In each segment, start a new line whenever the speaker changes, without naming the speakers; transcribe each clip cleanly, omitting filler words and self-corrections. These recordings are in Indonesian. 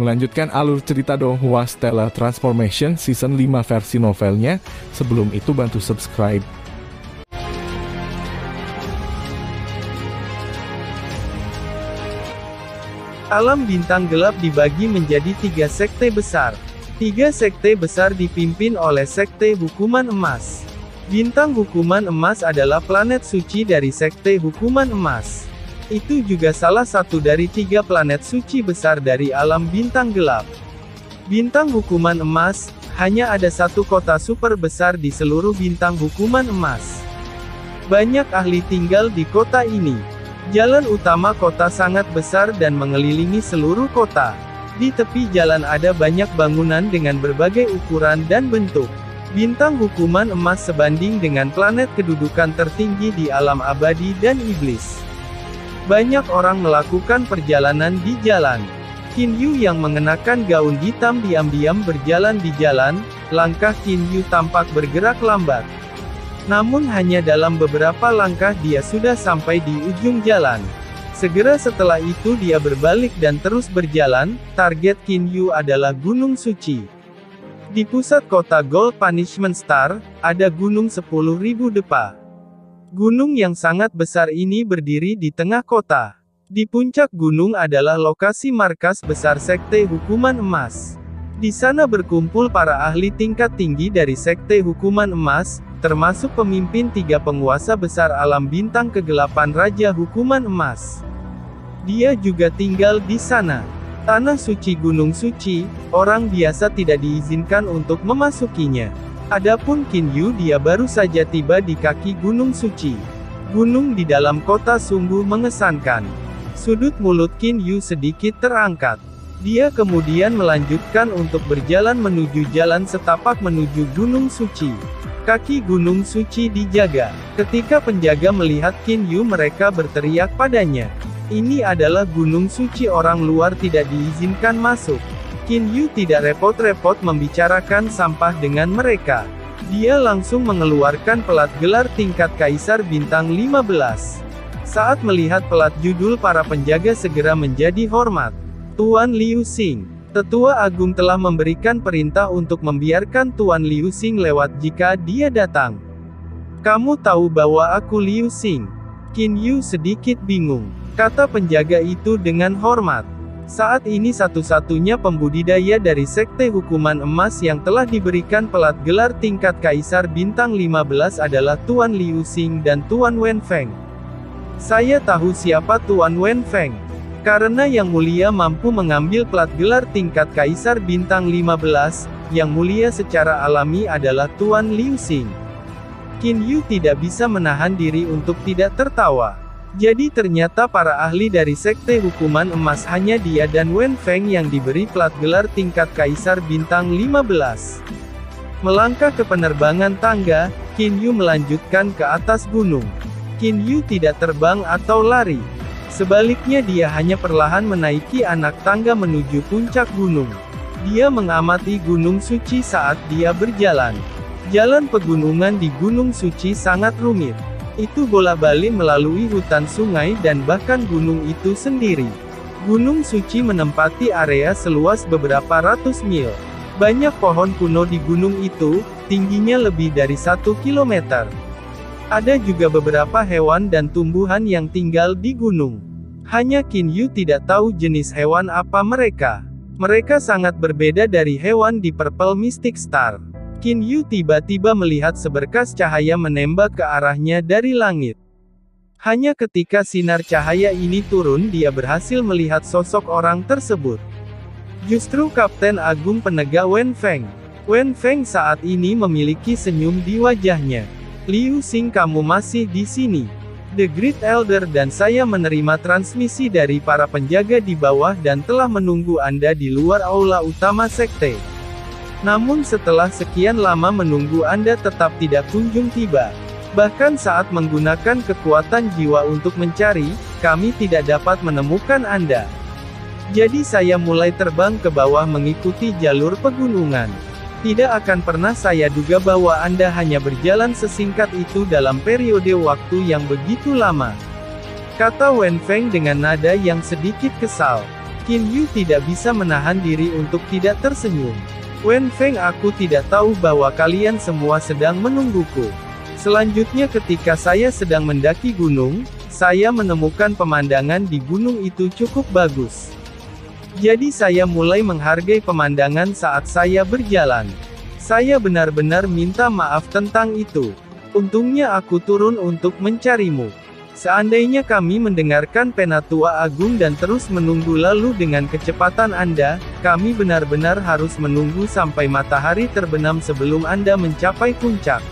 Melanjutkan alur cerita Donghua Stellar Transformation Season 5 versi novelnya. Sebelum itu bantu subscribe.
Alam bintang gelap dibagi menjadi 3 sekte besar. 3 sekte besar dipimpin oleh Sekte Hukuman Emas. Bintang Hukuman Emas adalah planet suci dari Sekte Hukuman Emas. Itu juga salah satu dari 3 planet suci besar dari alam bintang gelap. Bintang Hukuman Emas, hanya ada satu kota super besar di seluruh bintang Hukuman Emas. Banyak ahli tinggal di kota ini. Jalan utama kota sangat besar dan mengelilingi seluruh kota. Di tepi jalan ada banyak bangunan dengan berbagai ukuran dan bentuk. Bintang Hukuman Emas sebanding dengan planet kedudukan tertinggi di alam abadi dan iblis. Banyak orang melakukan perjalanan di jalan. Qin Yu yang mengenakan gaun hitam diam-diam berjalan di jalan, langkah Qin Yu tampak bergerak lambat. Namun hanya dalam beberapa langkah dia sudah sampai di ujung jalan. Segera setelah itu dia berbalik dan terus berjalan, target Qin Yu adalah Gunung Suci. Di pusat kota Gold Punishment Star, ada Gunung 10.000 Depa. Gunung yang sangat besar ini berdiri di tengah kota. Di puncak gunung adalah lokasi markas besar Sekte Hukuman Emas. Di sana berkumpul para ahli tingkat tinggi dari Sekte Hukuman Emas, termasuk pemimpin 3 penguasa besar alam bintang kegelapan Raja Hukuman Emas. Dia juga tinggal di sana. Tanah suci Gunung Suci, orang biasa tidak diizinkan untuk memasukinya. Adapun Qin Yu dia baru saja tiba di kaki Gunung Suci. Gunung di dalam kota sungguh mengesankan. Sudut mulut Qin Yu sedikit terangkat. Dia kemudian melanjutkan untuk berjalan menuju jalan setapak menuju Gunung Suci. Kaki Gunung Suci dijaga. Ketika penjaga melihat Qin Yu mereka berteriak padanya. Ini adalah Gunung Suci, orang luar tidak diizinkan masuk. Qin Yu tidak repot-repot membicarakan sampah dengan mereka. Dia langsung mengeluarkan pelat gelar tingkat Kaisar Bintang 15. Saat melihat pelat judul para penjaga segera menjadi hormat. Tuan Liu Xing. Tetua Agung telah memberikan perintah untuk membiarkan Tuan Liu Xing lewat jika dia datang. Kamu tahu bahwa aku Liu Xing? Qin Yu sedikit bingung. Kata penjaga itu dengan hormat. Saat ini satu-satunya pembudidaya dari Sekte Hukuman Emas yang telah diberikan pelat gelar tingkat Kaisar Bintang 15 adalah Tuan Liu Xing dan Tuan Wen Feng. Saya tahu siapa Tuan Wen Feng. Karena Yang Mulia mampu mengambil plat gelar tingkat Kaisar Bintang 15, Yang Mulia secara alami adalah Tuan Liu Xing. Qin Yu tidak bisa menahan diri untuk tidak tertawa. Jadi ternyata para ahli dari Sekte Hukuman Emas hanya dia dan Wen Feng yang diberi plat gelar tingkat Kaisar Bintang 15. Melangkah ke penerbangan tangga, Qin Yu melanjutkan ke atas gunung. Qin Yu tidak terbang atau lari. Sebaliknya dia hanya perlahan menaiki anak tangga menuju puncak gunung. Dia mengamati Gunung Suci saat dia berjalan. Jalan pegunungan di Gunung Suci sangat rumit. Itu bolak-balik melalui hutan sungai dan bahkan gunung itu sendiri. Gunung Suci menempati area seluas beberapa ratus mil. Banyak pohon kuno di gunung itu, tingginya lebih dari 1 kilometer. Ada juga beberapa hewan dan tumbuhan yang tinggal di gunung. Hanya Qin Yu tidak tahu jenis hewan apa mereka. Mereka sangat berbeda dari hewan di Purple Mystic Star. Qin Yu tiba-tiba melihat seberkas cahaya menembak ke arahnya dari langit. Hanya ketika sinar cahaya ini turun dia berhasil melihat sosok orang tersebut. Justru Kapten Agung Penegak Wen Feng. Wen Feng saat ini memiliki senyum di wajahnya. Liu Xing, kamu masih di sini. The Great Elder dan saya menerima transmisi dari para penjaga di bawah dan telah menunggu Anda di luar aula utama sekte. Namun setelah sekian lama menunggu Anda tetap tidak kunjung tiba. Bahkan saat menggunakan kekuatan jiwa untuk mencari, kami tidak dapat menemukan Anda. Jadi saya mulai terbang ke bawah mengikuti jalur pegunungan. Tidak akan pernah saya duga bahwa Anda hanya berjalan sesingkat itu dalam periode waktu yang begitu lama. Kata Wen Feng dengan nada yang sedikit kesal. Qin Yu tidak bisa menahan diri untuk tidak tersenyum. Wen Feng, aku tidak tahu bahwa kalian semua sedang menungguku. Selanjutnya ketika saya sedang mendaki gunung, saya menemukan pemandangan di gunung itu cukup bagus. Jadi saya mulai menghargai pemandangan saat saya berjalan. Saya benar-benar minta maaf tentang itu. Untungnya aku turun untuk mencarimu. Seandainya kami mendengarkan Penatua Agung dan terus menunggu lalu dengan kecepatan Anda, kami benar-benar harus menunggu sampai matahari terbenam sebelum Anda mencapai puncak.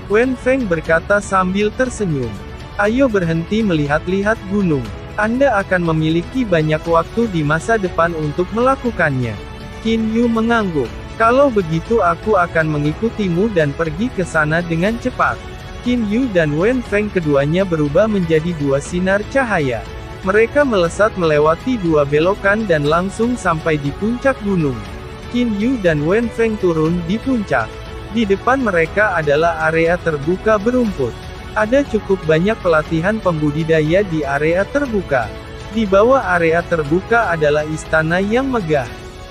Wen Feng berkata sambil tersenyum. Ayo berhenti melihat-lihat gunung. Anda akan memiliki banyak waktu di masa depan untuk melakukannya. Qin Yu mengangguk. Kalau begitu aku akan mengikutimu dan pergi ke sana dengan cepat. Qin Yu dan Wen Feng keduanya berubah menjadi dua sinar cahaya. Mereka melesat melewati dua belokan dan langsung sampai di puncak gunung. Qin Yu dan Wen Feng turun di puncak. Di depan mereka adalah area terbuka berumput. Ada cukup banyak pelatihan pembudidaya di area terbuka. Di bawah area terbuka adalah istana yang megah.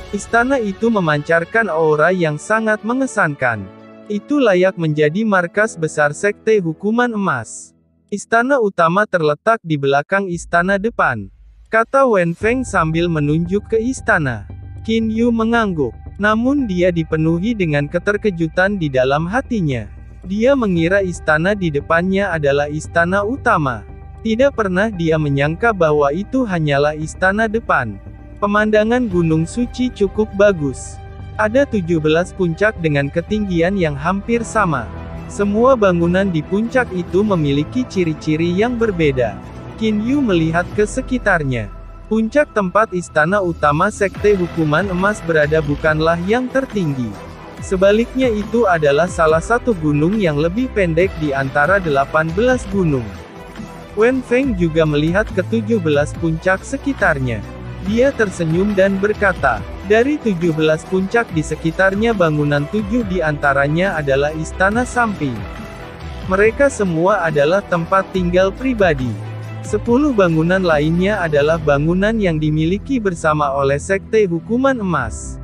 Istana itu memancarkan aura yang sangat mengesankan. Itu layak menjadi markas besar Sekte Hukuman Emas. Istana utama terletak di belakang istana depan, kata Wen Feng sambil menunjuk ke istana. Qin Yu mengangguk, namun dia dipenuhi dengan keterkejutan di dalam hatinya. Dia mengira istana di depannya adalah istana utama. Tidak pernah dia menyangka bahwa itu hanyalah istana depan. Pemandangan Gunung Suci cukup bagus. Ada 17 puncak dengan ketinggian yang hampir sama. Semua bangunan di puncak itu memiliki ciri-ciri yang berbeda. Qin Yu melihat ke sekitarnya. Puncak tempat istana utama Sekte Hukuman Emas berada bukanlah yang tertinggi. Sebaliknya itu adalah salah satu gunung yang lebih pendek di antara 18 gunung. Wen Feng juga melihat ke 17 puncak sekitarnya. Dia tersenyum dan berkata, dari 17 puncak di sekitarnya bangunan 7 di antaranya adalah istana samping. Mereka semua adalah tempat tinggal pribadi. 10 bangunan lainnya adalah bangunan yang dimiliki bersama oleh Sekte Hukuman Emas.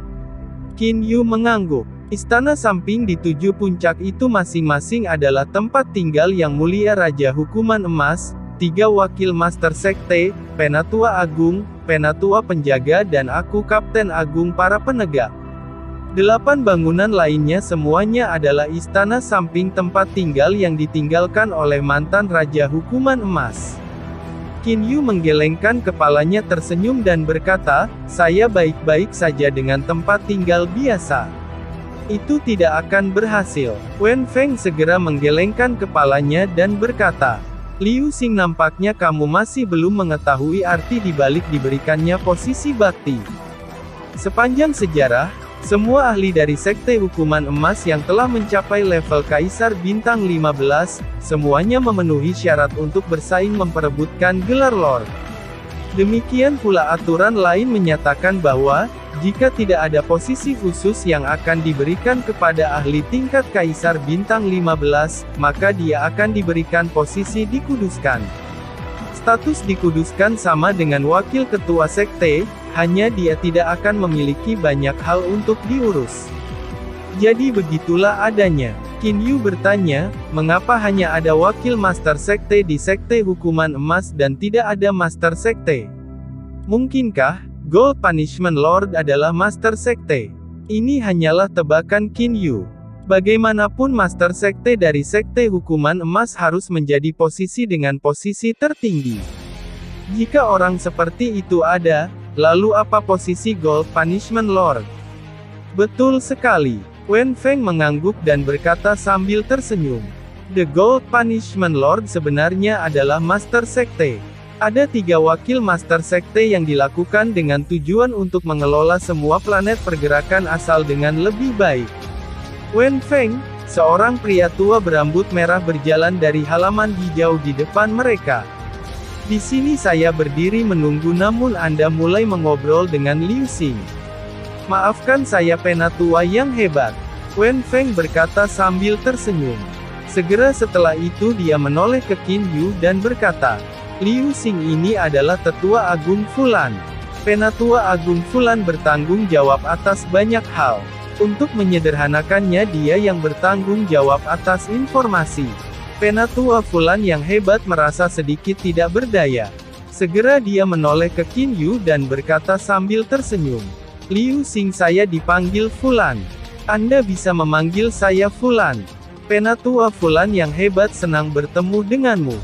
Qin Yu mengangguk. Istana samping di 7 puncak itu masing-masing adalah tempat tinggal Yang Mulia Raja Hukuman Emas, 3 wakil Master Sekte, Penatua Agung, Penatua Penjaga dan aku Kapten Agung para penegak. 8 bangunan lainnya semuanya adalah istana samping tempat tinggal yang ditinggalkan oleh mantan Raja Hukuman Emas. Qin Yu menggelengkan kepalanya tersenyum dan berkata, saya baik-baik saja dengan tempat tinggal biasa. Itu tidak akan berhasil. Wen Feng segera menggelengkan kepalanya dan berkata, Liu Xing, nampaknya kamu masih belum mengetahui arti dibalik diberikannya posisi bakti. Sepanjang sejarah, semua ahli dari Sekte Hukuman Emas yang telah mencapai level Kaisar Bintang 15, semuanya memenuhi syarat untuk bersaing memperebutkan gelar Lord. Demikian pula aturan lain menyatakan bahwa, jika tidak ada posisi khusus yang akan diberikan kepada ahli tingkat Kaisar Bintang 15, maka dia akan diberikan posisi dikuduskan. Status dikuduskan sama dengan wakil ketua sekte, hanya dia tidak akan memiliki banyak hal untuk diurus. Jadi begitulah adanya. Qin Yu bertanya, mengapa hanya ada wakil Master Sekte di Sekte Hukuman Emas dan tidak ada Master Sekte? Mungkinkah Gold Punishment Lord adalah Master Sekte? Ini hanyalah tebakan Qin Yu. Bagaimanapun Master Sekte dari Sekte Hukuman Emas harus menjadi posisi dengan posisi tertinggi. Jika orang seperti itu ada, lalu apa posisi Gold Punishment Lord? Betul sekali. Wen Feng mengangguk dan berkata sambil tersenyum. The Gold Punishment Lord sebenarnya adalah Master Sekte. Ada 3 wakil Master Sekte yang dilakukan dengan tujuan untuk mengelola semua planet pergerakan asal dengan lebih baik. Wen Feng, seorang pria tua berambut merah berjalan dari halaman hijau di depan mereka. Di sini saya berdiri menunggu namun Anda mulai mengobrol dengan Liu Xing. Maafkan saya Penatua yang hebat. Wen Feng berkata sambil tersenyum. Segera setelah itu dia menoleh ke Qin Yu dan berkata, Liu Xing ini adalah Tetua Agung Fulan. Penatua Agung Fulan bertanggung jawab atas banyak hal. Untuk menyederhanakannya, dia yang bertanggung jawab atas informasi. Penatua Fulan yang hebat merasa sedikit tidak berdaya. Segera dia menoleh ke Qin Yu dan berkata sambil tersenyum. Liu Xing, saya dipanggil Fulan. Anda bisa memanggil saya Fulan. Penatua Fulan yang hebat senang bertemu denganmu.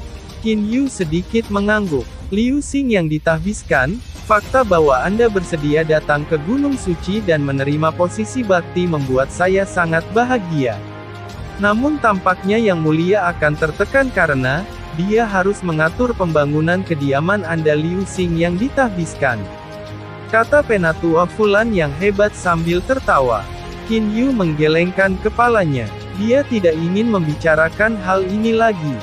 Qin Yu sedikit mengangguk. Liu Xing yang ditahbiskan, fakta bahwa Anda bersedia datang ke Gunung Suci dan menerima posisi bakti membuat saya sangat bahagia. Namun tampaknya Yang Mulia akan tertekan karena, dia harus mengatur pembangunan kediaman Anda. Liu Xing yang ditahbiskan, kata Penatua Fulan yang hebat sambil tertawa. Qin Yu menggelengkan kepalanya. Dia tidak ingin membicarakan hal ini lagi.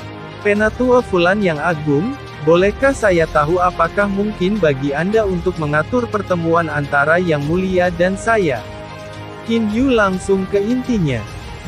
Penatua Fulan yang agung, bolehkah saya tahu apakah mungkin bagi Anda untuk mengatur pertemuan antara Yang Mulia dan saya? Qin Yu langsung ke intinya.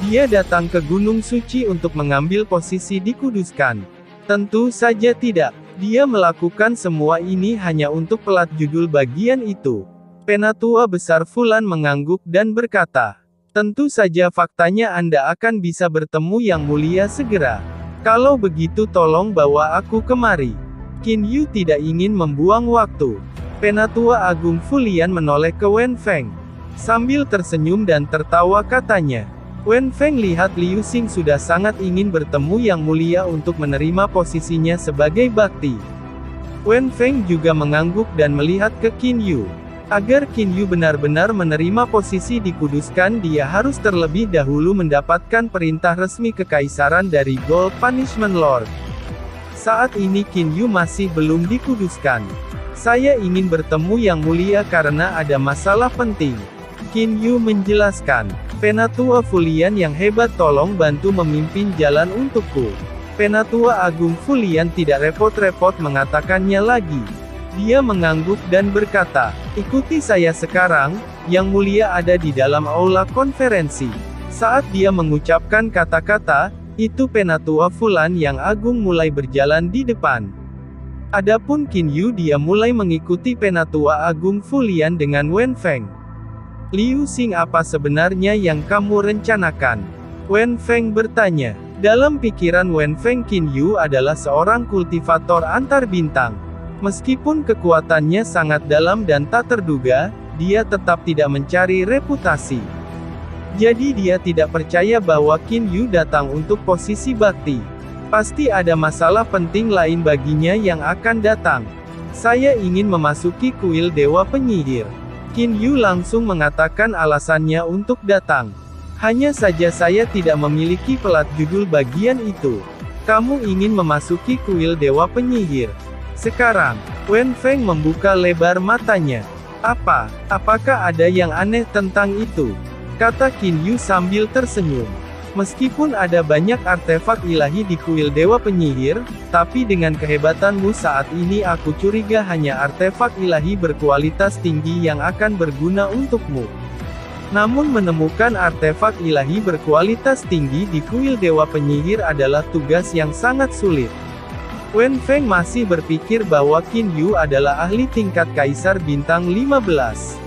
Dia datang ke Gunung Suci untuk mengambil posisi dikuduskan. Tentu saja tidak. Dia melakukan semua ini hanya untuk pelat judul bagian itu. Penatua Besar Fulan mengangguk dan berkata, tentu saja faktanya Anda akan bisa bertemu Yang Mulia segera. Kalau begitu tolong bawa aku kemari. Qin Yu tidak ingin membuang waktu. Penatua Agung Fulian menoleh ke Wen Feng. Sambil tersenyum dan tertawa katanya, Wen Feng, lihat Liu Xing sudah sangat ingin bertemu Yang Mulia untuk menerima posisinya sebagai bakti. Wen Feng juga mengangguk dan melihat ke Qin Yu. Agar Qin Yu benar-benar menerima posisi dikuduskan, dia harus terlebih dahulu mendapatkan perintah resmi kekaisaran dari Gold Punishment Lord. Saat ini Qin Yu masih belum dikuduskan. Saya ingin bertemu Yang Mulia karena ada masalah penting. Qin Yu menjelaskan. Penatua Fulian yang hebat, tolong bantu memimpin jalan untukku. Penatua Agung Fulian tidak repot-repot mengatakannya lagi. Dia mengangguk dan berkata, ikuti saya sekarang. Yang Mulia ada di dalam aula konferensi. Saat dia mengucapkan kata-kata itu, Penatua Fulan yang agung mulai berjalan di depan. Adapun Qin Yu, dia mulai mengikuti Penatua Agung Fulian dengan Wen Feng. Liu Xing, apa sebenarnya yang kamu rencanakan? Wen Feng bertanya. Dalam pikiran Wen Feng, Qin Yu adalah seorang kultivator antar bintang. Meskipun kekuatannya sangat dalam dan tak terduga, dia tetap tidak mencari reputasi. Jadi dia tidak percaya bahwa Qin Yu datang untuk posisi bakti. Pasti ada masalah penting lain baginya yang akan datang. Saya ingin memasuki kuil Dewa Penyihir. Qin Yu langsung mengatakan alasannya untuk datang. Hanya saja saya tidak memiliki pelat judul bagian itu. Kamu ingin memasuki kuil Dewa Penyihir. Sekarang, Wen Feng membuka lebar matanya. Apakah ada yang aneh tentang itu? Kata Qin Yu sambil tersenyum. Meskipun ada banyak artefak ilahi di kuil Dewa Penyihir, tapi dengan kehebatanmu saat ini aku curiga hanya artefak ilahi berkualitas tinggi yang akan berguna untukmu. Namun menemukan artefak ilahi berkualitas tinggi di kuil Dewa Penyihir adalah tugas yang sangat sulit. Wen Feng masih berpikir bahwa Qin Yu adalah ahli tingkat Kaisar Bintang 15.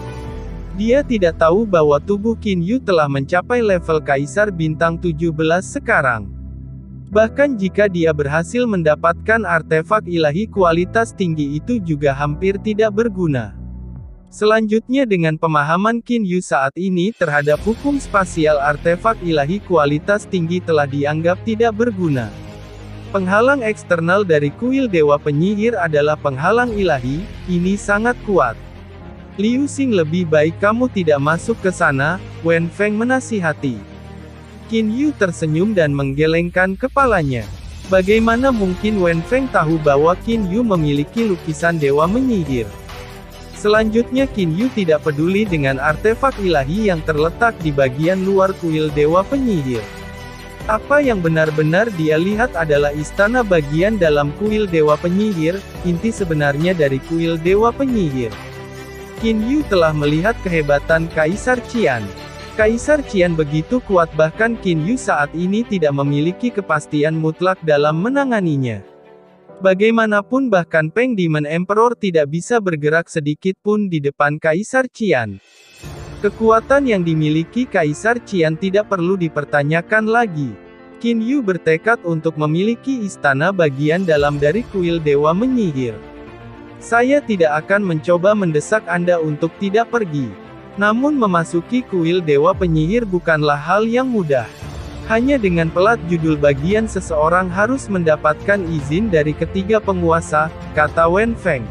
Dia tidak tahu bahwa tubuh Qin Yu telah mencapai level Kaisar Bintang 17 sekarang. Bahkan jika dia berhasil mendapatkan artefak ilahi kualitas tinggi itu juga hampir tidak berguna. Selanjutnya, dengan pemahaman Qin Yu saat ini terhadap hukum spasial, artefak ilahi kualitas tinggi telah dianggap tidak berguna. Penghalang eksternal dari kuil Dewa Penyihir adalah penghalang ilahi, ini sangat kuat. Liu Xing, lebih baik kamu tidak masuk ke sana, Wen Feng menasihati. Qin Yu tersenyum dan menggelengkan kepalanya. Bagaimana mungkin Wen Feng tahu bahwa Qin Yu memiliki lukisan Dewa Penyihir? Selanjutnya, Qin Yu tidak peduli dengan artefak ilahi yang terletak di bagian luar kuil Dewa Penyihir. Apa yang benar-benar dia lihat adalah istana bagian dalam kuil Dewa Penyihir, inti sebenarnya dari kuil Dewa Penyihir. Qin Yu telah melihat kehebatan Kaisar Qian. Kaisar Qian begitu kuat, bahkan Qin Yu saat ini tidak memiliki kepastian mutlak dalam menanganinya. Bagaimanapun bahkan Peng Demon Emperor tidak bisa bergerak sedikit pun di depan Kaisar Qian. Kekuatan yang dimiliki Kaisar Qian tidak perlu dipertanyakan lagi. Qin Yu bertekad untuk memiliki istana bagian dalam dari kuil Dewa Menyihir. Saya tidak akan mencoba mendesak Anda untuk tidak pergi. Namun memasuki kuil Dewa Penyihir bukanlah hal yang mudah. Hanya dengan pelat judul bagian seseorang harus mendapatkan izin dari ketiga penguasa, kata Wen Feng.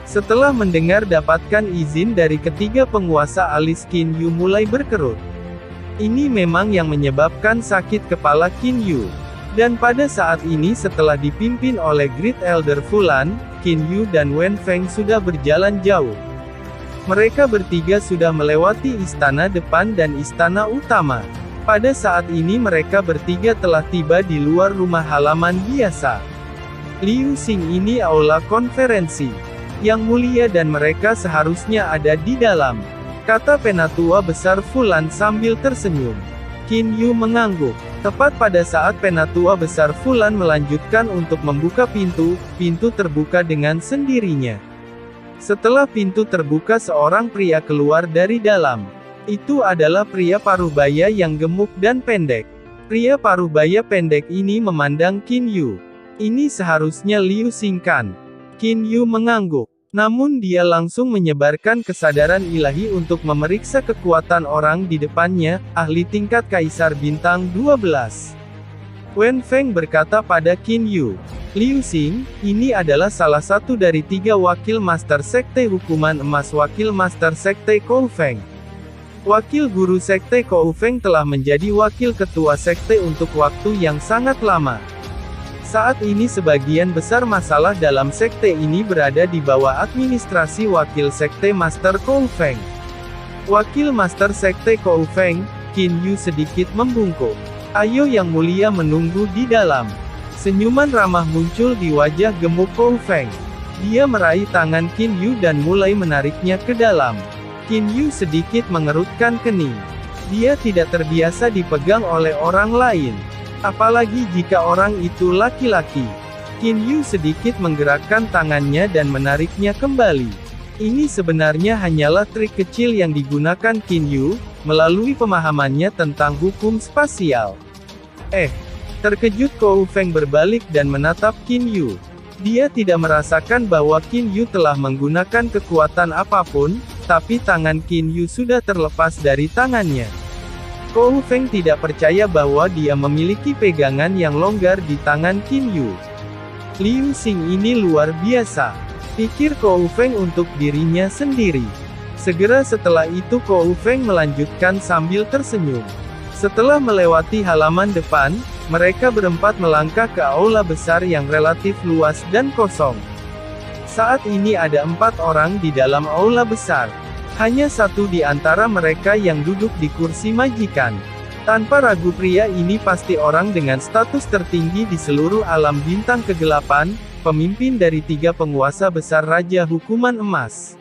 Setelah mendengar dapatkan izin dari ketiga penguasa, alis Qin Yu mulai berkerut. Ini memang yang menyebabkan sakit kepala Qin Yu. Dan pada saat ini setelah dipimpin oleh Great Elder Fulan, Qin Yu dan Wen Feng sudah berjalan jauh. Mereka bertiga sudah melewati istana depan dan istana utama. Pada saat ini mereka bertiga telah tiba di luar rumah halaman biasa. Liu Xing, ini aula konferensi. Yang mulia dan mereka seharusnya ada di dalam, kata Penatua Besar Fulan sambil tersenyum. Qin Yu mengangguk. Tepat pada saat Penatua Besar Fulan melanjutkan untuk membuka pintu, pintu terbuka dengan sendirinya. Setelah pintu terbuka, seorang pria keluar dari dalam. Itu adalah pria parubaya yang gemuk dan pendek. Pria parubaya pendek ini memandang Qin Yu. Ini seharusnya Liu Xing kan? Qin Yu mengangguk. Namun dia langsung menyebarkan kesadaran ilahi untuk memeriksa kekuatan orang di depannya, ahli tingkat Kaisar Bintang 12. Wen Feng berkata pada Qin Yu, Liu Xing, ini adalah salah satu dari 3 wakil Master Sekte Hukuman Emas. Wakil Master Sekte Kou Feng. Wakil Guru Sekte Kou Feng telah menjadi wakil ketua sekte untuk waktu yang sangat lama. Saat ini sebagian besar masalah dalam sekte ini berada di bawah administrasi wakil sekte Master Kou Feng. Wakil Master Sekte Kou Feng, Qin Yu sedikit membungkuk. Ayo yang mulia menunggu di dalam. Senyuman ramah muncul di wajah gemuk Kou Feng. Dia meraih tangan Qin Yu dan mulai menariknya ke dalam. Qin Yu sedikit mengerutkan kening. Dia tidak terbiasa dipegang oleh orang lain. Apalagi jika orang itu laki-laki. Qin Yu sedikit menggerakkan tangannya dan menariknya kembali. Ini sebenarnya hanyalah trik kecil yang digunakan Qin Yu, melalui pemahamannya tentang hukum spasial. Terkejut Kou Feng berbalik dan menatap Qin Yu. Dia tidak merasakan bahwa Qin Yu telah menggunakan kekuatan apapun, tapi tangan Qin Yu sudah terlepas dari tangannya. Kou Feng tidak percaya bahwa dia memiliki pegangan yang longgar di tangan Qin Yu. Liu Xing ini luar biasa, pikir Kou Feng untuk dirinya sendiri. Segera setelah itu Kou Feng melanjutkan sambil tersenyum. Setelah melewati halaman depan, mereka berempat melangkah ke aula besar yang relatif luas dan kosong. Saat ini ada 4 orang di dalam aula besar. Hanya satu di antara mereka yang duduk di kursi majikan. Tanpa ragu pria ini pasti orang dengan status tertinggi di seluruh alam bintang kegelapan, pemimpin dari 3 penguasa besar Raja Hukuman Emas.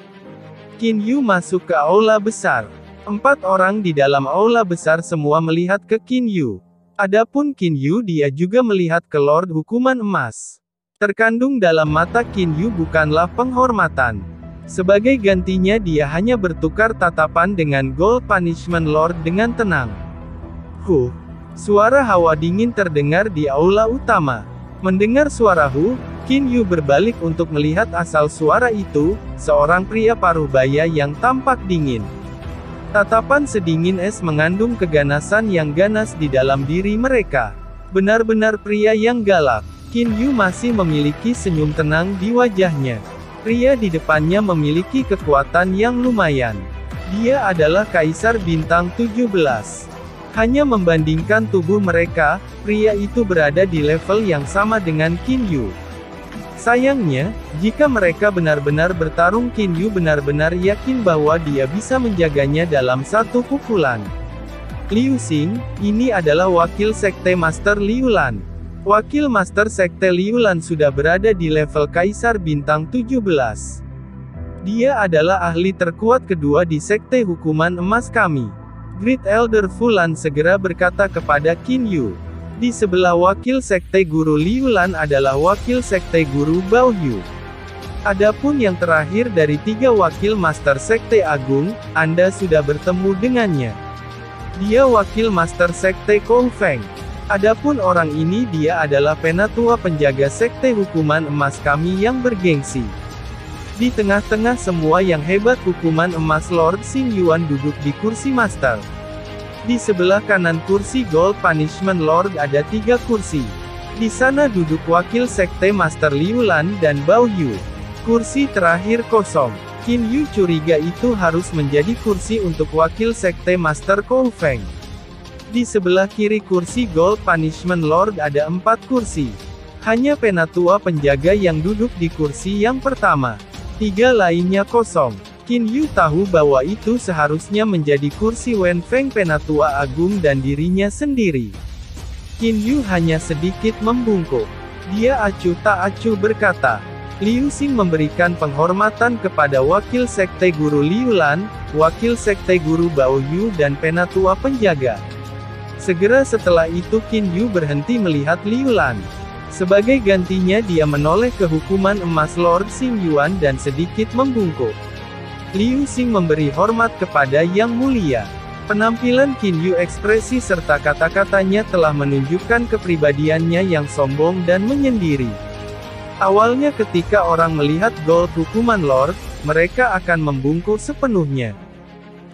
Qin Yu masuk ke aula besar. 4 orang di dalam aula besar semua melihat ke Qin Yu. Adapun Qin Yu, dia juga melihat ke Lord Hukuman Emas. Terkandung dalam mata Qin Yu bukanlah penghormatan. Sebagai gantinya dia hanya bertukar tatapan dengan Gold Punishment Lord dengan tenang. Suara hawa dingin terdengar di aula utama. Mendengar suara Qin Yu berbalik untuk melihat asal suara itu, seorang pria parubaya yang tampak dingin. Tatapan sedingin es mengandung keganasan yang ganas di dalam diri mereka. Benar-benar pria yang galak. Qin Yu masih memiliki senyum tenang di wajahnya. Pria di depannya memiliki kekuatan yang lumayan. Dia adalah Kaisar Bintang 17. Hanya membandingkan tubuh mereka, pria itu berada di level yang sama dengan Qin Yu. Sayangnya, jika mereka benar-benar bertarung, Qin Yu benar-benar yakin bahwa dia bisa menjaganya dalam satu pukulan. Liu Xing, ini adalah wakil sekte Master Liu Lan. Wakil Master Sekte Liu Lan sudah berada di level Kaisar Bintang 17. Dia adalah ahli terkuat kedua di Sekte Hukuman Emas kami. Great Elder Fulan segera berkata kepada Qin Yu. Di sebelah wakil sekte guru Liulan adalah wakil sekte guru Baoyu. Adapun yang terakhir dari 3 wakil master sekte agung, Anda sudah bertemu dengannya. Dia wakil master sekte Kong Feng. Adapun orang ini dia adalah penatua penjaga sekte hukuman emas kami yang bergengsi. Di tengah-tengah semua yang hebat hukuman emas Lord Xing Yuan duduk di kursi master. Di sebelah kanan kursi Gold Punishment Lord ada 3 kursi. Di sana duduk wakil sekte Master Liulan dan Baoyu. Kursi terakhir kosong. Qin Yu curiga itu harus menjadi kursi untuk wakil sekte Master Kong Feng. Di sebelah kiri kursi Gold Punishment Lord ada 4 kursi. Hanya penatua penjaga yang duduk di kursi yang pertama. 3 lainnya kosong. Qin Yu tahu bahwa itu seharusnya menjadi kursi Wen Feng penatua agung dan dirinya sendiri. Qin Yu hanya sedikit membungkuk. Dia acuh tak acuh berkata. Liu Xing memberikan penghormatan kepada wakil sekte guru Liulan, wakil sekte guru Baoyu dan penatua penjaga. Segera setelah itu Qin Yu berhenti melihat Liulan. Sebagai gantinya dia menoleh ke hukuman emas Lord Xing Yuan dan sedikit membungkuk. Liu Xing memberi hormat kepada Yang Mulia. Penampilan Qin Yu ekspresi serta kata-katanya telah menunjukkan kepribadiannya yang sombong dan menyendiri. Awalnya ketika orang melihat Gold Hukuman Lord, mereka akan membungkuk sepenuhnya.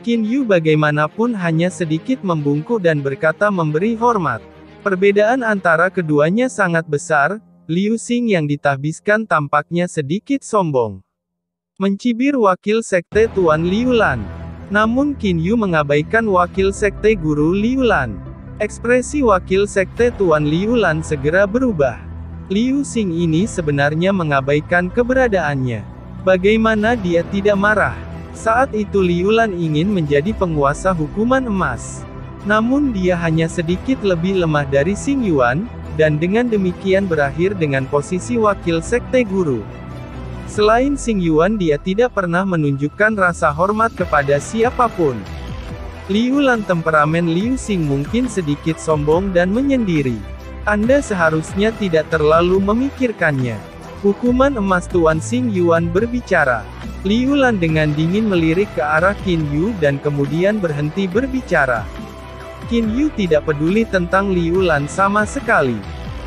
Qin Yu bagaimanapun hanya sedikit membungkuk dan berkata memberi hormat. Perbedaan antara keduanya sangat besar, Liu Xing yang ditahbiskan tampaknya sedikit sombong. Mencibir wakil sekte Tuan Liulan. Namun Qin Yu mengabaikan wakil sekte guru Liulan. Ekspresi wakil sekte Tuan Liulan segera berubah. Liu Xing ini sebenarnya mengabaikan keberadaannya. Bagaimana dia tidak marah? Saat itu Liulan ingin menjadi penguasa hukuman emas. Namun dia hanya sedikit lebih lemah dari Xing Yuan, dan dengan demikian berakhir dengan posisi wakil sekte guru. Selain Xing Yuan dia tidak pernah menunjukkan rasa hormat kepada siapapun. Liulan temperamen Liu Xing mungkin sedikit sombong dan menyendiri. Anda seharusnya tidak terlalu memikirkannya. Hukuman emas Tuan Xing Yuan berbicara. Liulan dengan dingin melirik ke arah Qin Yu dan kemudian berhenti berbicara. Qin Yu tidak peduli tentang Liulan sama sekali.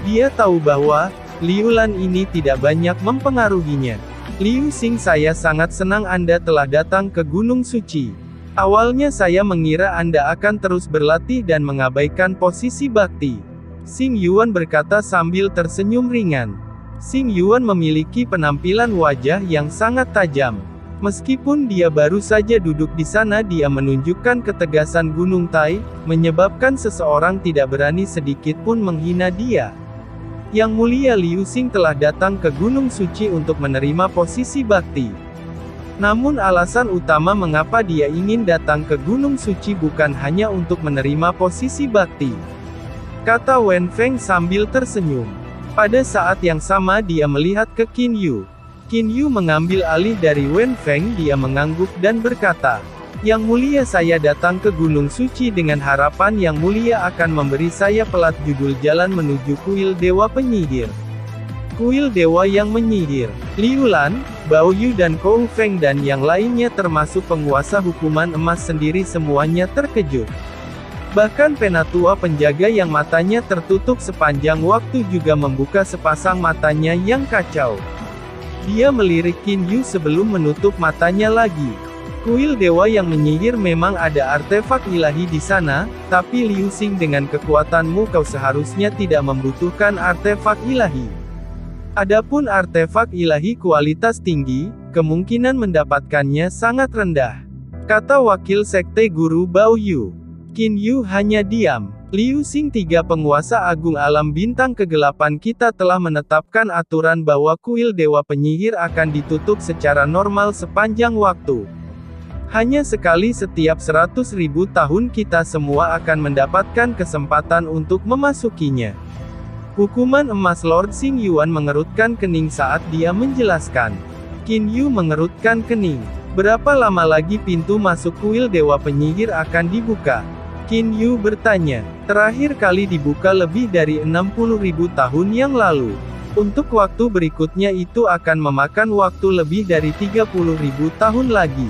Dia tahu bahwa Liulan ini tidak banyak mempengaruhinya. Liu Xing, saya sangat senang Anda telah datang ke Gunung Suci. Awalnya saya mengira Anda akan terus berlatih dan mengabaikan posisi bakti. Xing Yuan berkata sambil tersenyum ringan. Xing Yuan memiliki penampilan wajah yang sangat tajam. Meskipun dia baru saja duduk di sana dia menunjukkan ketegasan Gunung Tai, menyebabkan seseorang tidak berani sedikit pun menghina dia. Yang Mulia Liu Xing telah datang ke Gunung Suci untuk menerima posisi bakti. Namun alasan utama mengapa dia ingin datang ke Gunung Suci bukan hanya untuk menerima posisi bakti. Kata Wen Feng sambil tersenyum. Pada saat yang sama dia melihat ke Qin Yu. Qin Yu mengambil alih dari Wen Feng, dia mengangguk dan berkata, Yang Mulia, saya datang ke Gunung Suci dengan harapan Yang Mulia akan memberi saya pelat judul jalan menuju kuil Dewa Penyihir. Kuil Dewa yang menyihir. Liulan, Baoyu dan Kong Feng dan yang lainnya termasuk penguasa hukuman emas sendiri semuanya terkejut. Bahkan penatua penjaga yang matanya tertutup sepanjang waktu juga membuka sepasang matanya yang kacau. Dia melirik Qin Yu sebelum menutup matanya lagi. Kuil Dewa yang menyihir memang ada artefak ilahi di sana, tapi Liu Xing dengan kekuatanmu kau seharusnya tidak membutuhkan artefak ilahi. Adapun artefak ilahi kualitas tinggi, kemungkinan mendapatkannya sangat rendah. Kata wakil sekte guru Baoyu. Qin Yu hanya diam. Liu Xing, 3 penguasa agung alam bintang kegelapan kita telah menetapkan aturan bahwa kuil Dewa Penyihir akan ditutup secara normal sepanjang waktu. Hanya sekali setiap 100.000 tahun kita semua akan mendapatkan kesempatan untuk memasukinya. Hukuman emas Lord Xing Yuan mengerutkan kening saat dia menjelaskan. Qin Yu mengerutkan kening. Berapa lama lagi pintu masuk kuil Dewa Penyihir akan dibuka? Qin Yu bertanya. Terakhir kali dibuka lebih dari 60.000 tahun yang lalu. Untuk waktu berikutnya itu akan memakan waktu lebih dari 30.000 tahun lagi.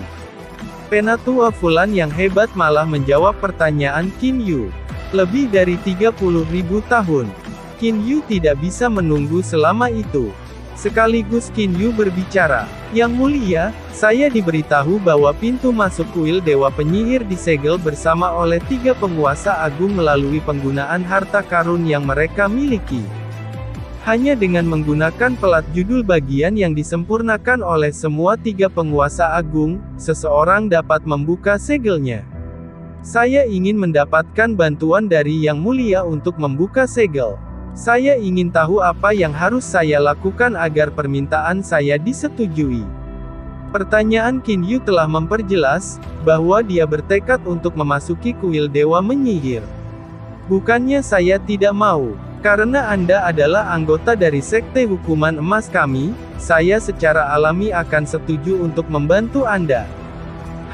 Penatua Fulan yang hebat malah menjawab pertanyaan Qin Yu. Lebih dari 30.000 tahun. Qin Yu tidak bisa menunggu selama itu. Sekaligus Qin Yu berbicara, "Yang mulia, saya diberitahu bahwa pintu masuk kuil Dewa Penyihir disegel bersama oleh 3 penguasa agung melalui penggunaan harta karun yang mereka miliki. Hanya dengan menggunakan pelat judul bagian yang disempurnakan oleh semua 3 penguasa agung, seseorang dapat membuka segelnya. Saya ingin mendapatkan bantuan dari Yang Mulia untuk membuka segel. Saya ingin tahu apa yang harus saya lakukan agar permintaan saya disetujui." Pertanyaan Qin Yu telah memperjelas, bahwa dia bertekad untuk memasuki kuil Dewa Menyihir. "Bukannya saya tidak mau. Karena Anda adalah anggota dari Sekte Hukuman Emas kami, saya secara alami akan setuju untuk membantu Anda.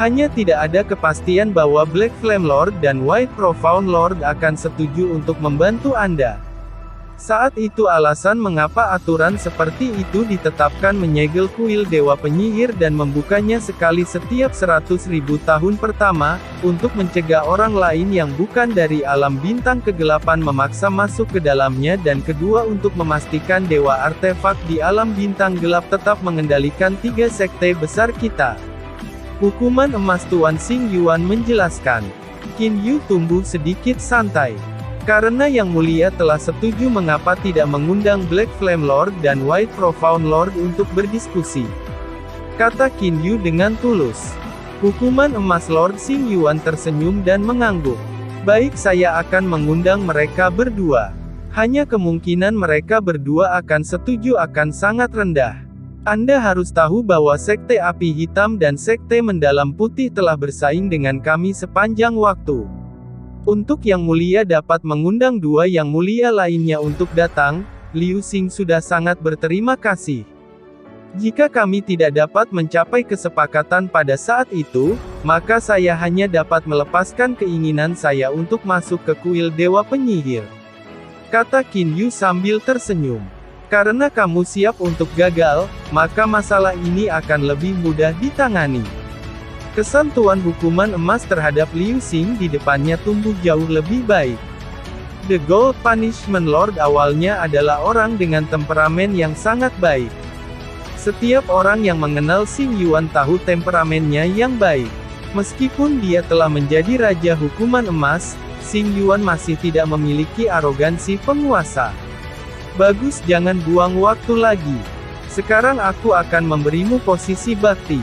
Hanya tidak ada kepastian bahwa Black Flame Lord dan White Profound Lord akan setuju untuk membantu Anda. Saat itu alasan mengapa aturan seperti itu ditetapkan menyegel kuil Dewa Penyihir dan membukanya sekali setiap 100.000 tahun pertama, untuk mencegah orang lain yang bukan dari alam bintang kegelapan memaksa masuk ke dalamnya, dan kedua untuk memastikan dewa artefak di alam bintang gelap tetap mengendalikan 3 sekte besar kita." Hukuman Emas Tuan Xing Yuan menjelaskan. Qin Yu tumbuh sedikit santai. Karena Yang Mulia telah setuju, mengapa tidak mengundang Black Flame Lord dan White Profound Lord untuk berdiskusi? Kata Qin Yu dengan tulus. Hukuman Emas Lord Xing Yuan tersenyum dan mengangguk. "Baik, saya akan mengundang mereka berdua. Hanya kemungkinan mereka berdua akan setuju akan sangat rendah. Anda harus tahu bahwa Sekte Api Hitam dan Sekte Mendalam Putih telah bersaing dengan kami sepanjang waktu. Untuk Yang Mulia dapat mengundang 2 Yang Mulia lainnya untuk datang, Liu Xing sudah sangat berterima kasih. Jika kami tidak dapat mencapai kesepakatan pada saat itu, maka saya hanya dapat melepaskan keinginan saya untuk masuk ke kuil Dewa Penyihir," kata Qin Yu sambil tersenyum. "Karena kamu siap untuk gagal, maka masalah ini akan lebih mudah ditangani." Kesan Tuan Hukuman Emas terhadap Liu Xing di depannya tumbuh jauh lebih baik. The Gold Punishment Lord awalnya adalah orang dengan temperamen yang sangat baik. Setiap orang yang mengenal Xing Yuan tahu temperamennya yang baik. Meskipun dia telah menjadi Raja Hukuman Emas, Xing Yuan masih tidak memiliki arogansi penguasa. "Bagus, jangan buang waktu lagi. Sekarang aku akan memberimu posisi bakti."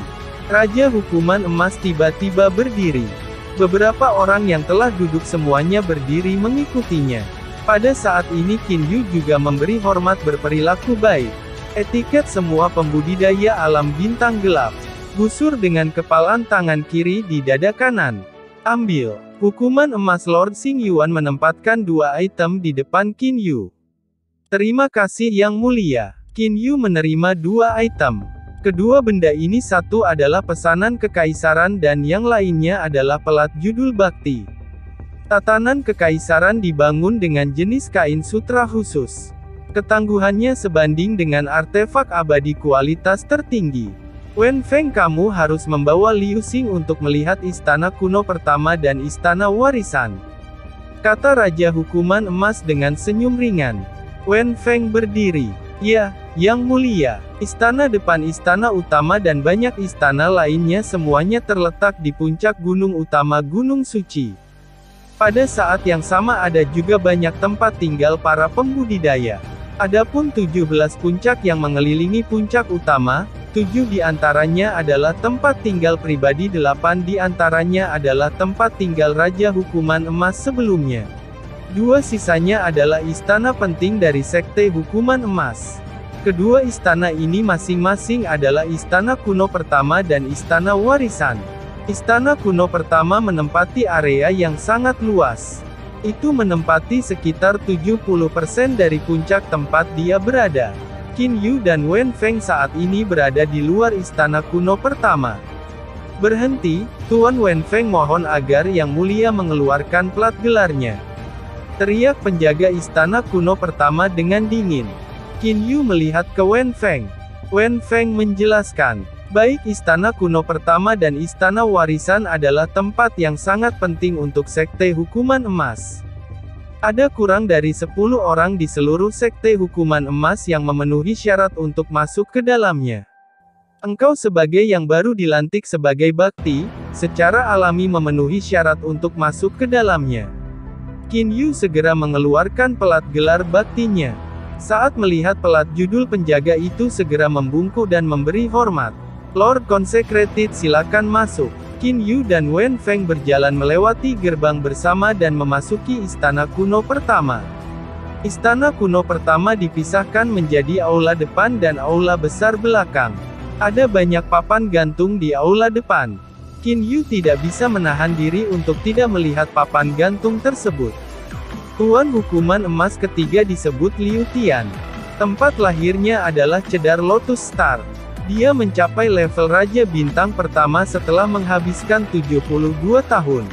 Raja Hukuman Emas tiba-tiba berdiri. Beberapa orang yang telah duduk semuanya berdiri mengikutinya. Pada saat ini Qin Yu juga memberi hormat berperilaku baik. Etiket semua pembudidaya alam bintang gelap. Gusur dengan kepalan tangan kiri di dada kanan. "Ambil." Hukuman Emas Lord Xing Yuan menempatkan 2 item di depan Qin Yu. "Terima kasih Yang Mulia." Qin Yu menerima 2 item. Kedua benda ini, satu adalah pesanan kekaisaran dan yang lainnya adalah pelat judul bakti. Tatanan kekaisaran dibangun dengan jenis kain sutra khusus. Ketangguhannya sebanding dengan artefak abadi kualitas tertinggi. "Wen Feng, kamu harus membawa Liu Xing untuk melihat istana kuno pertama dan istana warisan," kata Raja Hukuman Emas dengan senyum ringan. Wen Feng berdiri. "Ya, Yang Mulia. Istana depan istana utama dan banyak istana lainnya semuanya terletak di puncak gunung utama Gunung Suci. Pada saat yang sama ada juga banyak tempat tinggal para pembudidaya. Adapun 17 puncak yang mengelilingi puncak utama, 7 di antaranya adalah tempat tinggal pribadi, 8 di antaranya adalah tempat tinggal Raja Hukuman Emas sebelumnya. 2 sisanya adalah istana penting dari Sekte Hukuman Emas. Kedua istana ini masing-masing adalah Istana Kuno Pertama dan Istana Warisan. Istana Kuno Pertama menempati area yang sangat luas. Itu menempati sekitar 70% dari puncak tempat dia berada. Qin Yu dan Wen Feng saat ini berada di luar Istana Kuno Pertama. Berhenti, Tuan Wen Feng mohon agar Yang Mulia mengeluarkan plat gelarnya. Teriak penjaga istana kuno pertama dengan dingin. Qin Yu melihat ke Wen Feng. Wen Feng menjelaskan, baik istana kuno pertama dan istana warisan adalah tempat yang sangat penting untuk sekte hukuman emas. Ada kurang dari 10 orang di seluruh sekte hukuman emas yang memenuhi syarat untuk masuk ke dalamnya. Engkau sebagai yang baru dilantik sebagai bakti, secara alami memenuhi syarat untuk masuk ke dalamnya. Qin Yu segera mengeluarkan pelat gelar baktinya. Saat melihat pelat judul penjaga itu segera membungkuk dan memberi hormat. Lord Consecrated silakan masuk. Qin Yu dan Wen Feng berjalan melewati gerbang bersama dan memasuki istana kuno pertama. Istana kuno pertama dipisahkan menjadi aula depan dan aula besar belakang. Ada banyak papan gantung di aula depan. Qin Yu tidak bisa menahan diri untuk tidak melihat papan gantung tersebut. Tuan hukuman emas ketiga disebut Liu Tian. Tempat lahirnya adalah Cedar Lotus Star. Dia mencapai level Raja Bintang pertama setelah menghabiskan 72 tahun.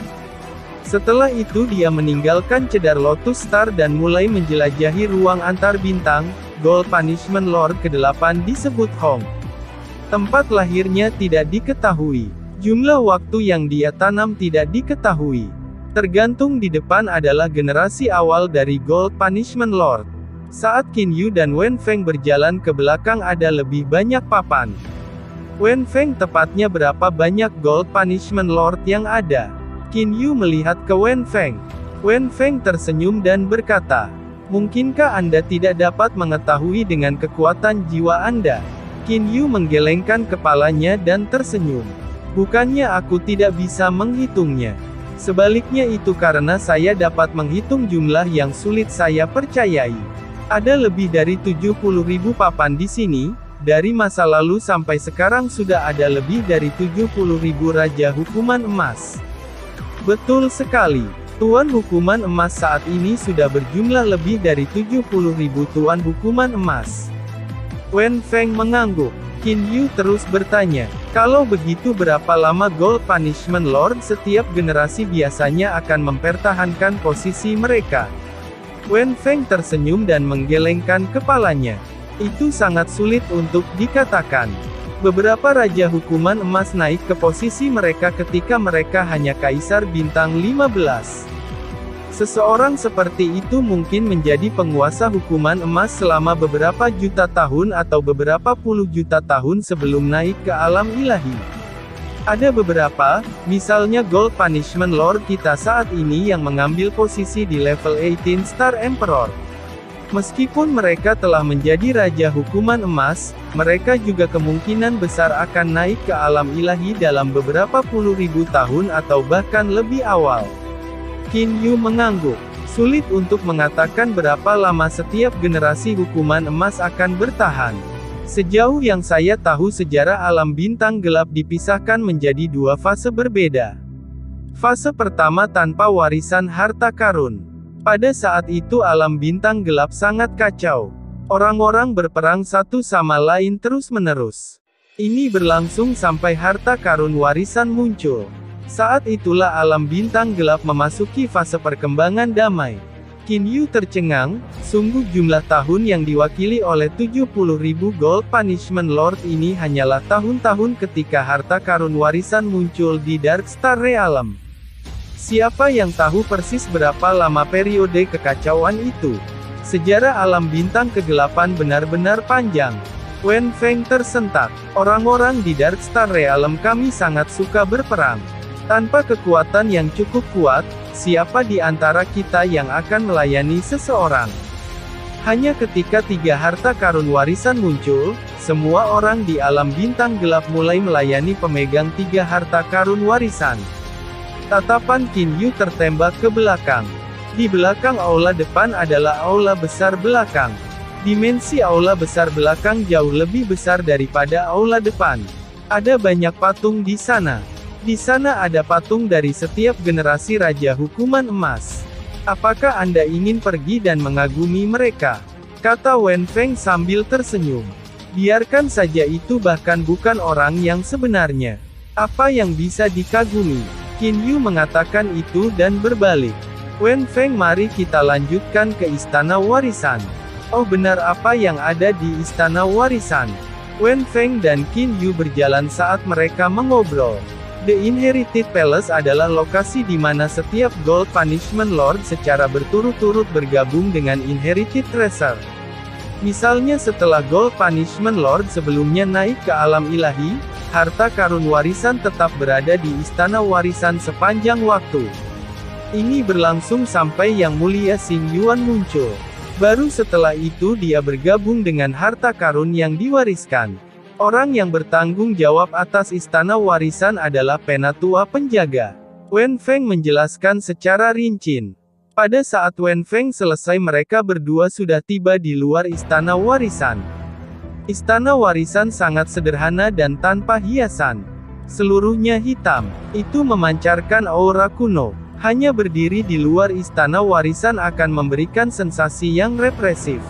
Setelah itu dia meninggalkan Cedar Lotus Star dan mulai menjelajahi ruang antar bintang. Gold Punishment Lord ke-8 disebut Hong. Tempat lahirnya tidak diketahui. Jumlah waktu yang dia tanam tidak diketahui. Tergantung di depan adalah generasi awal dari Gold Punishment Lord. Saat Qin Yu dan Wen Feng berjalan ke belakang ada lebih banyak papan. Wen Feng tepatnya berapa banyak Gold Punishment Lord yang ada? Qin Yu melihat ke Wen Feng. Wen Feng tersenyum dan berkata, mungkinkah Anda tidak dapat mengetahui dengan kekuatan jiwa Anda? Qin Yu menggelengkan kepalanya dan tersenyum. Bukannya aku tidak bisa menghitungnya. Sebaliknya itu karena saya dapat menghitung jumlah yang sulit saya percayai. Ada lebih dari 70.000 papan di sini, dari masa lalu sampai sekarang sudah ada lebih dari 70.000 Raja Hukuman Emas. Betul sekali, Tuan Hukuman Emas saat ini sudah berjumlah lebih dari 70.000 Tuan Hukuman Emas. Wen Feng mengangguk. Qin Yu terus bertanya, kalau begitu berapa lama Gold Punishment Lord setiap generasi biasanya akan mempertahankan posisi mereka? Wen Feng tersenyum dan menggelengkan kepalanya. Itu sangat sulit untuk dikatakan. Beberapa Raja Hukuman Emas naik ke posisi mereka ketika mereka hanya Kaisar Bintang 15. Seseorang seperti itu mungkin menjadi penguasa hukuman emas selama beberapa juta tahun atau beberapa puluh juta tahun sebelum naik ke alam ilahi. Ada beberapa, misalnya Gold Punishment Lord kita saat ini yang mengambil posisi di level 18 Star Emperor. Meskipun mereka telah menjadi Raja Hukuman Emas, mereka juga kemungkinan besar akan naik ke alam ilahi dalam beberapa puluh ribu tahun atau bahkan lebih awal. Qin Yu mengangguk. Sulit untuk mengatakan berapa lama setiap generasi hukuman emas akan bertahan. Sejauh yang saya tahu sejarah alam bintang gelap dipisahkan menjadi dua fase berbeda. Fase pertama tanpa warisan harta karun. Pada saat itu alam bintang gelap sangat kacau. Orang-orang berperang satu sama lain terus-menerus. Ini berlangsung sampai harta karun warisan muncul. Saat itulah alam bintang gelap memasuki fase perkembangan damai. Qin Yu tercengang, sungguh jumlah tahun yang diwakili oleh 70.000 Gold Punishment Lord ini hanyalah tahun-tahun ketika harta karun warisan muncul di Dark Star Realm. Siapa yang tahu persis berapa lama periode kekacauan itu? Sejarah alam bintang kegelapan benar-benar panjang. Wen Feng tersentak. Orang-orang di Dark Star Realm kami sangat suka berperang. Tanpa kekuatan yang cukup kuat, siapa di antara kita yang akan melayani seseorang? Hanya ketika tiga harta karun warisan muncul, semua orang di alam bintang gelap mulai melayani pemegang tiga harta karun warisan. Tatapan Qin Yu tertembak ke belakang. Di belakang aula depan adalah aula besar belakang. Dimensi aula besar belakang jauh lebih besar daripada aula depan. Ada banyak patung di sana. Di sana ada patung dari setiap generasi Raja Hukuman Emas. Apakah Anda ingin pergi dan mengagumi mereka? Kata Wen Feng sambil tersenyum. Biarkan saja itu bahkan bukan orang yang sebenarnya. Apa yang bisa dikagumi? Qin Yu mengatakan itu dan berbalik. Wen Feng, mari kita lanjutkan ke Istana Warisan. Oh benar, apa yang ada di Istana Warisan? Wen Feng dan Qin Yu berjalan saat mereka mengobrol. The Inherited Palace adalah lokasi di mana setiap Gold Punishment Lord secara berturut-turut bergabung dengan Inherited Treasure. Misalnya setelah Gold Punishment Lord sebelumnya naik ke alam ilahi, harta karun warisan tetap berada di Istana Warisan sepanjang waktu. Ini berlangsung sampai Yang Mulia Xing Yuan muncul. Baru setelah itu dia bergabung dengan harta karun yang diwariskan. Orang yang bertanggung jawab atas Istana Warisan adalah Penatua Penjaga. Wen Feng menjelaskan secara rinci. Pada saat Wen Feng selesai, mereka berdua sudah tiba di luar Istana Warisan. Istana Warisan sangat sederhana dan tanpa hiasan. Seluruhnya hitam. Itu memancarkan aura kuno. Hanya berdiri di luar Istana Warisan akan memberikan sensasi yang represif.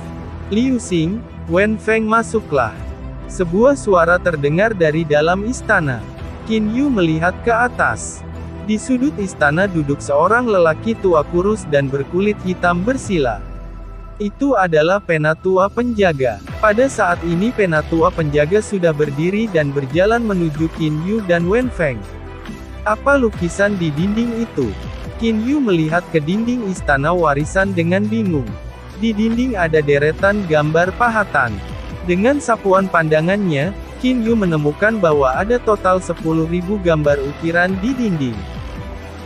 Liu Xing, Wen Feng, masuklah. Sebuah suara terdengar dari dalam istana. Qin Yu melihat ke atas. Di sudut istana duduk seorang lelaki tua kurus dan berkulit hitam bersila. Itu adalah Penatua Penjaga. Pada saat ini Penatua Penjaga sudah berdiri dan berjalan menuju Qin Yu dan Wen Feng. Apa lukisan di dinding itu? Qin Yu melihat ke dinding Istana Warisan dengan bingung. Di dinding ada deretan gambar pahatan. Dengan sapuan pandangannya, Qin Yu menemukan bahwa ada total 10.000 gambar ukiran di dinding.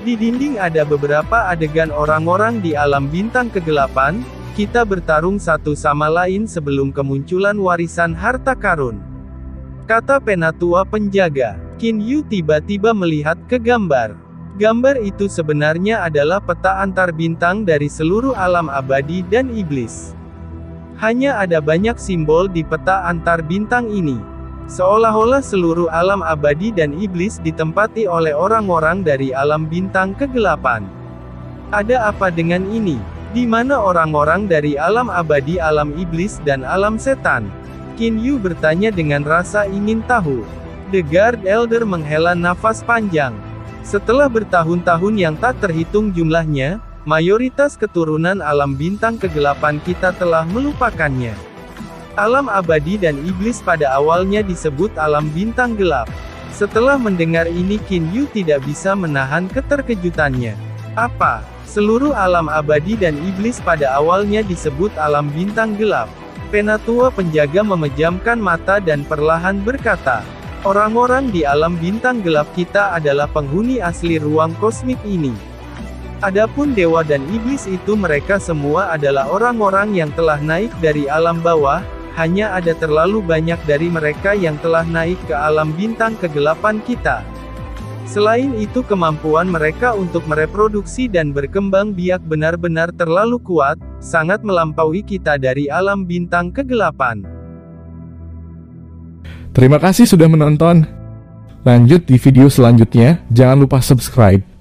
Di dinding ada beberapa adegan orang-orang di alam bintang kegelapan. Kita bertarung satu sama lain sebelum kemunculan warisan harta karun, kata Penatua Penjaga. Qin Yu tiba-tiba melihat ke gambar. Gambar itu sebenarnya adalah peta antar bintang dari seluruh alam abadi dan iblis. Hanya ada banyak simbol di peta antar bintang ini. Seolah-olah seluruh alam abadi dan iblis ditempati oleh orang-orang dari alam bintang kegelapan. Ada apa dengan ini? Di mana orang-orang dari alam abadi, alam iblis, dan alam setan? Qin Yu bertanya dengan rasa ingin tahu. The Guard Elder menghela nafas panjang. Setelah bertahun-tahun yang tak terhitung jumlahnya, mayoritas keturunan alam bintang kegelapan kita telah melupakannya. Alam abadi dan iblis pada awalnya disebut alam bintang gelap. Setelah mendengar ini Qin Yu tidak bisa menahan keterkejutannya. Apa? Seluruh alam abadi dan iblis pada awalnya disebut alam bintang gelap? Penatua Penjaga memejamkan mata dan perlahan berkata, orang-orang di alam bintang gelap kita adalah penghuni asli ruang kosmik ini. Adapun dewa dan iblis itu mereka semua adalah orang-orang yang telah naik dari alam bawah, hanya ada terlalu banyak dari mereka yang telah naik ke alam bintang kegelapan kita. Selain itu kemampuan mereka untuk mereproduksi dan berkembang biak benar-benar terlalu kuat, sangat melampaui kita dari alam bintang kegelapan.
Terima kasih sudah menonton. Lanjut di video selanjutnya, jangan lupa subscribe.